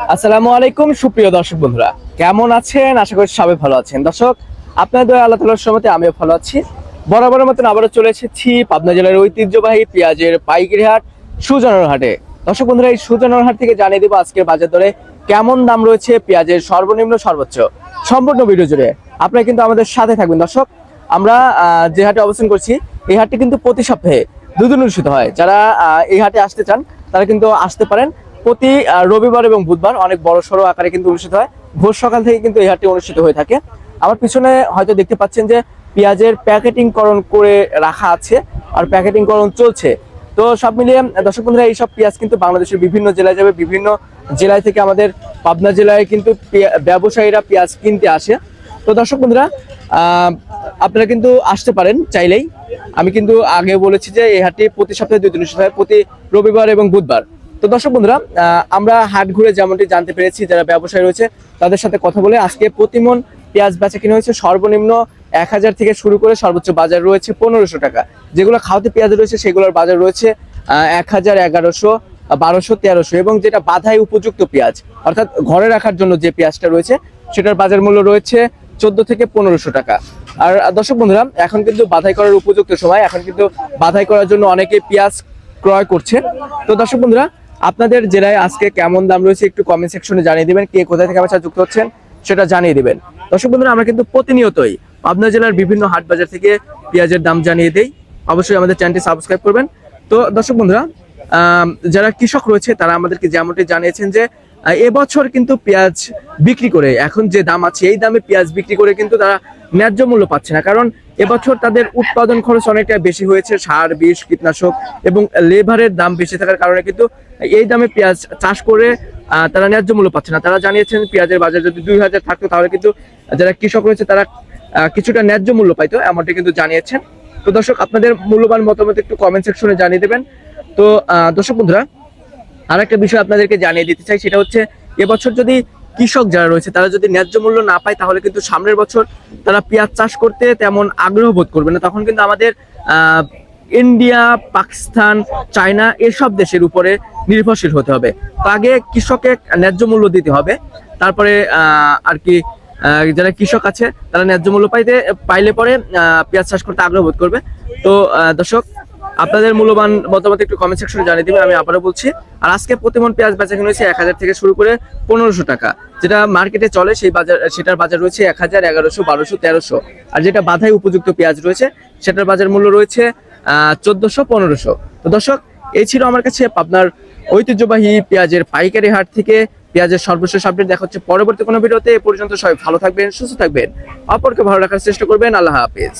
আসসালামু আলাইকুম সুপ্রিয় দর্শক বন্ধুরা, কেমন আছেন? আশা করি সবাই ভালো আছেন। দর্শক, আপনাদের দয়া আল্লাহ তাআলার রহমতে আমিও ভালো আছি। বরাবরের মতন আবারও চলে এসেছি পাবনা জেলার ঐতিহ্যবাহী পেঁয়াজের পাইকারি হাট সুজনের হাটে। দর্শক বন্ধুরা, এই সুজনের হাট থেকে জানিয়ে দেবো আজকের বাজার দরে কেমন দাম রয়েছে পেঁয়াজের সর্বনিম্ন সর্বোচ্চ। সম্পূর্ণ ভিডিও জুড়ে আপনারা কিন্তু আমাদের সাথে থাকবেন। দর্শক, আমরা যে হাটে অবস্থান করছি এই হাটটি কিন্তু প্রতি সপ্তাহে দুদিন অনুষ্ঠিত হয়। যারা এই হাটে আসতে চান তারা কিন্তু আসতে পারেন। প্রতি রবিবার এবং বুধবার অনেক বড় সড়ো আকারে কিন্তু অনুষ্ঠিত হয়। ভোর সকাল থেকে কিন্তু এই হাটটি অনুষ্ঠিত হয়ে থাকে। আমার পিছনে হয়তো দেখতে পাচ্ছেন যে পেঁয়াজের প্যাকেটিং করণ করে রাখা আছে আর প্যাকেটিং করণ চলছে। তো সব মিলিয়ে দর্শক বন্ধুরা, এইসব পেঁয়াজ কিন্তু বাংলাদেশের বিভিন্ন জেলায় যাবে। বিভিন্ন জেলায় থেকে আমাদের পাবনা জেলায় কিন্তু ব্যবসায়ীরা পেঁয়াজ কিনতে আসে। তো দর্শক বন্ধুরা, আপনারা কিন্তু আসতে পারেন চাইলেই। আমি কিন্তু আগে বলেছি যে এই হাটটি প্রতি সপ্তাহে দুই দিন অনুষ্ঠিত হয়, প্রতি রবিবার এবং বুধবার। তো দর্শক বন্ধুরা, আমরা হাট ঘুরে যেমনটি জানতে পেরেছি যারা ব্যবসায়ী রয়েছে তাদের সাথে কথা বলে আজকে প্রতিমন পেঁয়াজ বেচা কিনা হয়েছে সর্বনিম্ন 1000 থেকে শুরু করে সর্বোচ্চ বাজার রয়েছে 1500 টাকা। যেগুলো খাওয়াতে পেঁয়াজ রয়েছে সেগুলোর বাজার রয়েছে 1000, 1100, 1200, 1300 এবং যেটা বাধাই উপযুক্ত পেঁয়াজ অর্থাৎ ঘরে রাখার জন্য যে পেঁয়াজটা রয়েছে সেটার বাজার মূল্য রয়েছে 14 থেকে 1500 টাকা। আর দর্শক বন্ধুরা, এখন কিন্তু বাধাই করার উপযুক্ত সময়, এখন কিন্তু বাধাই করার জন্য অনেকে পেঁয়াজ ক্রয় করছে। তো দর্শক বন্ধুরা, আপনাদের জেলায় আজকে কেমন দাম রয়েছে একটু কমেন্ট সেকশনে জানিয়ে দিবেন। কে কোথায় থেকে আমার সাথে যুক্ত হচ্ছেন সেটা জানিয়ে দিবেন। দর্শক বন্ধুরা, আমরা কিন্তু প্রতিনিয়তই পাবনা জেলার বিভিন্ন হাট বাজার থেকে পেঁয়াজের দাম জানিয়ে দেই। অবশ্যই আমাদের চ্যানেলটি সাবস্ক্রাইব করবেন। তো দর্শক বন্ধুরা, যারা কৃষক রয়েছে তারা আমাদেরকে যেমনটি জানিয়েছেন যে এবছর কিন্তু পেঁয়াজ বিক্রি করে এখন যে দাম আছে এই দামে পেঁয়াজ বিক্রি করে কিন্তু তারা ন্যায্য মূল্য পাচ্ছে না। কারণ এবছর তাদের উৎপাদন খরচ অনেকটা বেশি হয়েছে, সার, বিষ, কীটনাশক এবং লেবারের দাম বেশি থাকার কারণে কিন্তু এই দামে পেঁয়াজ চাষ করে তারা ন্যায্য মূল্য পাচ্ছে না। তারা জানিয়েছেন পেঁয়াজের বাজার যদি 2000 থাকতো তাহলে কিন্তু যারা কৃষক রয়েছে তারা কিছুটা ন্যায্য মূল্য পাইতো, এমনটি কিন্তু জানিয়েছেন। তো দর্শক, আপনাদের মূল্যবান মতামত একটু কমেন্ট সেকশনে জানিয়ে দেবেন। তো দর্শক বন্ধুরা, আর একটা বিষয় আপনাদেরকে জানিয়ে দিতে চাই, সেটা হচ্ছে এবছর যদি কৃষক যারা রয়েছে তারা যদি ন্যায্য মূল্য না পায় তাহলে কিন্তু সামনের বছর তারা পেঁয়াজ চাষ করতে তেমন আগ্রহ বোধ করবে না। তখন কিন্তু আমাদের ইন্ডিয়া, পাকিস্তান, চায়না এসব দেশের উপরে নির্ভরশীল হতে হবে। তো আগে কৃষকে ন্যায্য মূল্য দিতে হবে, তারপরে আর কি যারা কৃষক আছে তারা ন্যায্য মূল্য পাইলে পরে পেঁয়াজ চাষ করতে আগ্রহ বোধ করবে। তো দর্শক, আপনাদের মূল্যবান মতামত একটু কমেন্ট সেকশনে জানিয়ে দিবেন। আমি আবারও বলছি, আর আজকে প্রতিমন পেঁয়াজ বেচা কিনা হয়েছে 1000 থেকে শুরু করে 1500 টাকা। যেটা মার্কেটে চলে সেই বাজার, সেটার বাজার রয়েছে 1000, 1100, 1200, 1300। আর যেটা বাধাই উপযুক্ত পেঁয়াজ রয়েছে সেটার বাজার মূল্য রয়েছে 1400, 1500। তো দর্শক, এই ছিল আমার কাছে আপনার ঐতিহ্যবাহী পেঁয়াজের পাইকারি হাট থেকে পেঁয়াজের সর্বশেষ আপডেট। দেখা হচ্ছে পরবর্তী কোনো ভিডিওতে। এ পর্যন্ত সবাই ভালো থাকবেন, সুস্থ থাকবেন, অপরকে ভালো রাখার চেষ্টা করবেন। আল্লাহ হাফেজ।